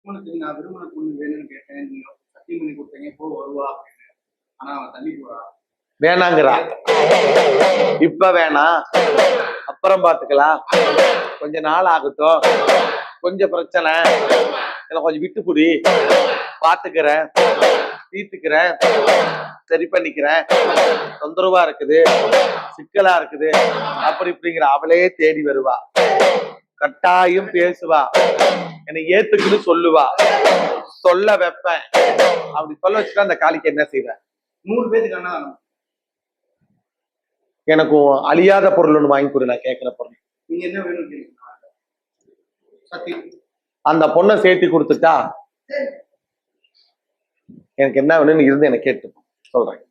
நான் விரும்பின பொண்ணு வேணும்னு கேட்டேன், நீங்க சத்தியம் பண்ணி கொடுத்தீங்க, போ வருவா அப்படின்னு. ஆனா அவன் தள்ளி போறா. வேணாங்கிறா. இப்ப வேணாம், அப்புறம் பாத்துக்கலாம், கொஞ்ச நாள் ஆகட்டும், கொஞ்சம் பிரச்சனை, கொஞ்சம் விட்டுப்புடி, பாத்துக்கிறேன், தீர்த்துக்கிறேன், சரி பண்ணிக்கிறேன், தொந்தரவா இருக்குது, சிக்கலா இருக்குது, அப்படி இப்படிங்கிற அவளே தேடி வருவா. கட்டாயம் பேசுவா, என்னை ஏத்துக்குன்னு சொல்லுவா, சொல்ல வைப்பேன். அப்படி சொல்ல வச்சுட்டா அந்த காளிக்கு என்ன செய்வேன்? 100 பேருக்கு அண்ணா எனக்கும் அழியாத பொருள் ஒண்ணு வாங்கி கொடு, நான் கேட்கிற பொருள். நீங்க என்ன வேணும் கேளுங்க. அந்த பொண்ணை சேர்த்து கொடுத்துட்டா எனக்கு என்ன வேணும்னு இருந்து எனக்கு கேட்டு சொல்றேன்.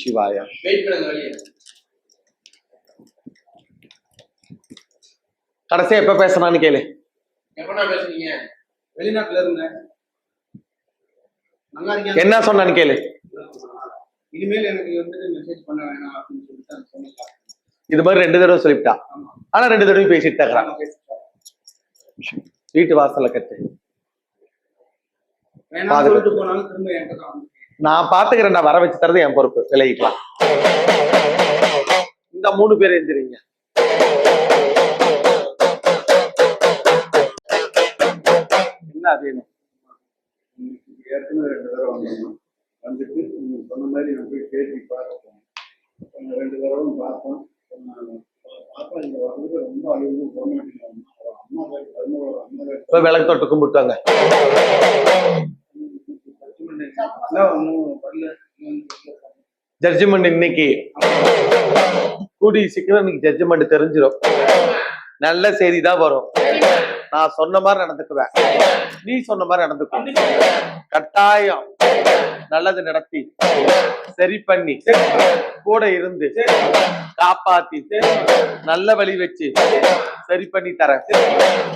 சிவாயா. கடைசியா எப்ப பேசுறான்னு கேளு. வெளிநாட்டுல இருந்தேன், என்ன சொன்னான்னு கேளு. இனிமேல் எனக்கு வந்துட்டு மெசேஜ் பண்ண வேணாம் அப்படின்னு சொல்லிட்டு இது மாதிரி 2 தடவை சொல்லிவிட்டா. ஆனா 2 தடவை பேசிட்டாங்க. வீட்டு வாசல்ல கட்டு, நான் பாத்துக்கிறேன், நான் வர வச்சு தரது என் பொறுப்பு, விளையிக்கலாம். இந்த 3 பேர் எழுந்திரீங்க. என்ன வேணும்? ஏற்கனவே 2 தடவை வந்தோம், வந்துட்டு நீங்க சொன்ன மாதிரி நான் போய் பேசி பார்ப்போம். 2 தடவை பார்ப்போம். இங்க வந்து ரொம்ப அழிவு போக மாட்டேங்கிறாங்க. விளக்கு தொட்டு கும்பிட்டாங்க. ஜட்ஜ்மெண்ட் இன்னைக்கு கூடி சீக்கிரம் இன்னைக்கு ஜட்ஜ்மெண்ட் தெரிஞ்சிடும். நல்ல செய்தி தான் வரும். நான் சொன்ன மாதிரி நடந்துக்குவேன், நீ சொன்ன மாதிரி நடந்துக்குவேன். கட்டாயம் நல்லது நடத்தி சரி பண்ணி கூட இருந்து காப்பாத்தி நல்ல வழி வச்சு சரி பண்ணி தர.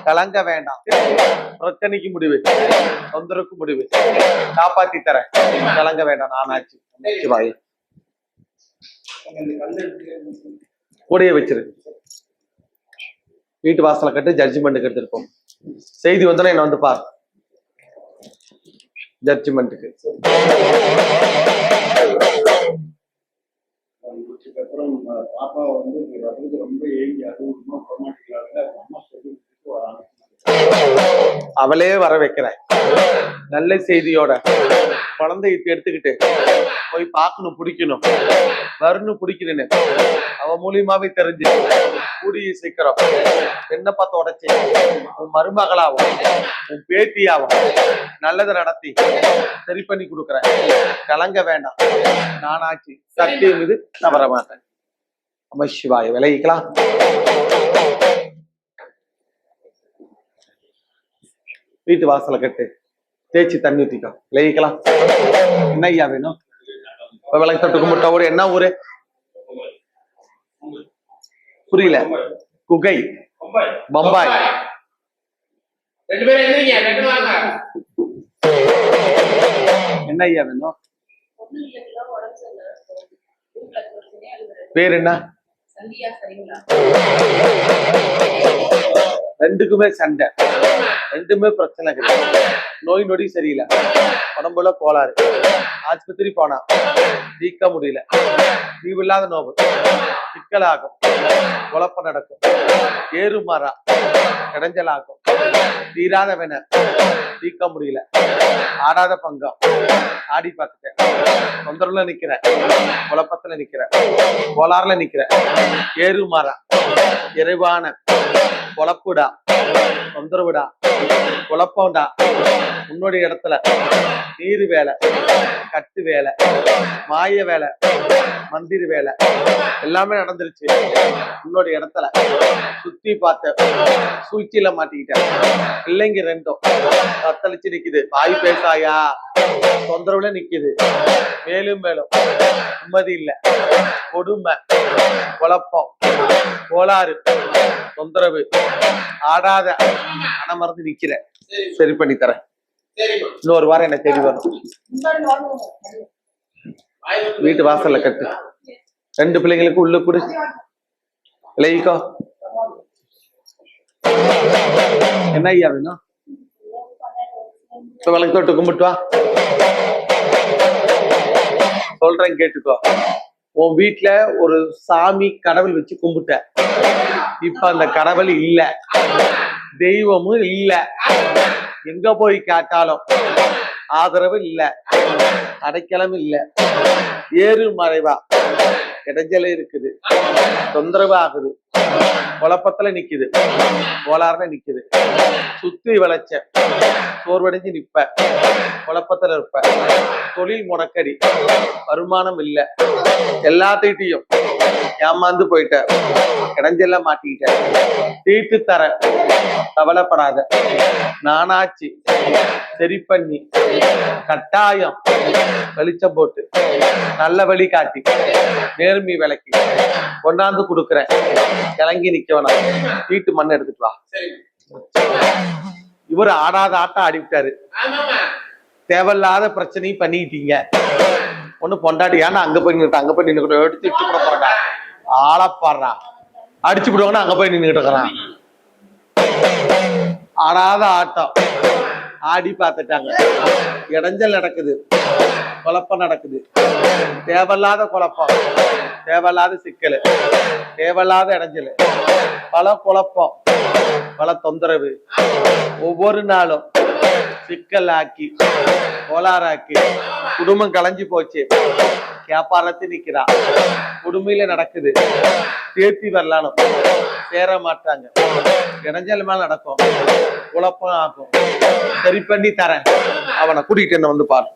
கலங்க வேண்டாம், பிரச்சனைக்கு முடிவு, தொந்தரவுக்கு முடிவு, காப்பாத்தி தர. கலங்க வேண்டாம், நானாச்சு. கூடைய வச்சிரு, வீட்டு வாசலை கட்டு, ஜட்ஜ்மெண்ட்டுக்கு எடுத்துருப்போம். செய்தி வந்தோன்னா என்ன வந்து பார், ஜட்ஜ்மெண்ட்டுக்கு. அப்புறம் பாப்பா வந்து ரொம்ப ஏங்கி அதுவும் அவளே வர வைக்கிறேன். நல்ல செய்தியோட குழந்தைய எடுத்துக்கிட்டு போய் பார்க்கணும், பிடிக்கணும், வரணும், பிடிக்கணும்னு அவ மூலியமாவே தெரிஞ்சு கூடிய சீக்கிரம் என்ன பார்த்து உடைச்சி உன் மருமகளாவும் உன் பேத்தியாவும் நல்லதை நடத்தி சரி பண்ணி கொடுக்குறேன். கலங்க வேண்டாம், நானாச்சு. சத்தியம் இது, நான் வர மாட்டேன். நமசிவாய. விளைவிக்கலாம். வீட்டு வாசலை கட்டு, தேய்ச்சி தண்ணி ஊத்திக்கோ, விளைவிக்கலாம். என்ன ஐயா வேணும்? விளக்கு தொட்டு கும்பிட்ட ஊரு என்ன ஊரு? புரியல. குகை, பம்பாய். என்ன ஐயா வேணும்? பேர் என்ன? ரெண்டுக்குமே சண்டை, ரெண்டுமே பிரச்சனை கிடையாது. நோய் நொடி சரியில்லை, உடம்புல கோளாறு, ஆஸ்பத்திரி போனா தீர்க்க முடியல, தீவில்லாத நோவு, சிக்கலாகும், குழப்பம் நடக்கும், ஏறுமாறா இடைஞ்சலாகும், தீராத வேண தீர்க்க முடியல, ஆடாத பங்கம் ஆடி பார்த்துட்டேன், தொந்தரவுல நிக்கிறேன், குழப்பத்துல நிக்கிறேன், கோளாறுல நிக்கிறேன், ஏறுமாறா இறைவான குழப்புடா, தொந்தரவுடா, குழப்பம்டா, உன்னுடைய இடத்துல நீர் வேலை, கட்டு வேலை, மாய வேலை, மந்திர வேலை எல்லாமே நடந்துருச்சு. உன்னுடைய இடத்துல சுத்தி பார்த்த, சூழ்ச்சியில மாட்டிக்கிட்டேன். பிள்ளைங்க 2 தத்தளிச்சு நிக்குது, வாய் பேசாயா, தொந்தரவுல நிக்குது, மேலும் மேலும் நிம்மதி இல்ல, கொடுமை, குழப்பம், கோளாறு, தொந்தரவு, ஆடாத மனமறந்து நிக்கிற. சரி பண்ணி தரேன். இன்னொரு வாரம் என்ன தேடி வரும். வீட்டு வாசல்ல கட்டு, 2 பிள்ளைங்களுக்கு உள்ள கொடு, விளைவிக்கோ. என்ன ஐயா வேணும்? இப்ப விளக்கு தொட்டு கும்பிட்டு வா. சொல்றேன் கேட்டுக்கோ. உன் வீட்டுல ஒரு சாமி கடவுள் வச்சு கும்பிட்ட. இப்ப அந்த கடவுள் இல்ல, தெய்வமும் இல்ல. எங்க போய் கேட்டாலும் ஆதரவு இல்ல, அடைக்கலம் இல்ல. ஏறு மறைவா இடைஞ்சல இருக்குது, தொந்தரவு ஆகுது, குழப்பத்துல நிக்குது, கோளாறுல நிக்குது. சுத்தி விளைச்ச சோர்வடைஞ்சு நிப்ப, குழப்பத்துல இருப்ப. தொழில் முடக்கடி, வருமானம் இல்ல, எல்லாத்திட்டையும் ஏமாந்து போயிட்ட, இடைஞ்சல மாட்டிக்கிட்ட. தீட்டு தர கவலைப்படாத, நானாச்சு சரி பண்ணி கட்டாயம் வெளிச்சம் போட்டு நல்ல வழி காட்டி நேர்மை விளக்கி கொண்டாந்து கொடுக்குறேன். கிளங்கி நிக்க வேணாம், வீட்டு மண் எடுத்துட்டு வா. இவர் ஆடாத ஆட்டம் ஆடிவிட்டாரு. தேவையில்லாத பிரச்சனையும் பண்ணிக்கிட்டீங்க. ஒண்ணு பொண்டாட்டி ஏன்னா அங்க போய் நின்னுட்டு அங்க போய் நின்று எடுத்து இட்டு கூட போறா, ஆளப்பாடுறா, அடிச்சு விடுவாங்கன்னா அங்க போய் நின்றுட்டு இருக்கிறான். ஆடாத ஆட்டம் ஆடி பார்த்துட்டாங்க. இடைஞ்சல் நடக்குது, குழப்பம் நடக்குது. தேவையில்லாத குழப்பம், தேவையில்லாத சிக்கல், தேவையில்லாத இடைஞ்சல், பல குழப்பம், பல தொந்தரவு. ஒவ்வொரு நாளும் சிக்கல் ஆக்கி கோளாறாக்கி குடும்பம் கலைஞ்சு போச்சு. வியாபாரத்தை நிக்கிறா, குடுமையில நடக்குது. சேர்த்தி வரலானும் சேர மாட்டாங்க. இடைஞ்சல் மேல நடக்கும், குழப்பம் ஆகும். சரி பண்ணி தரேன். அவனை கூட்டிட்டு என்ன வந்து பாரு.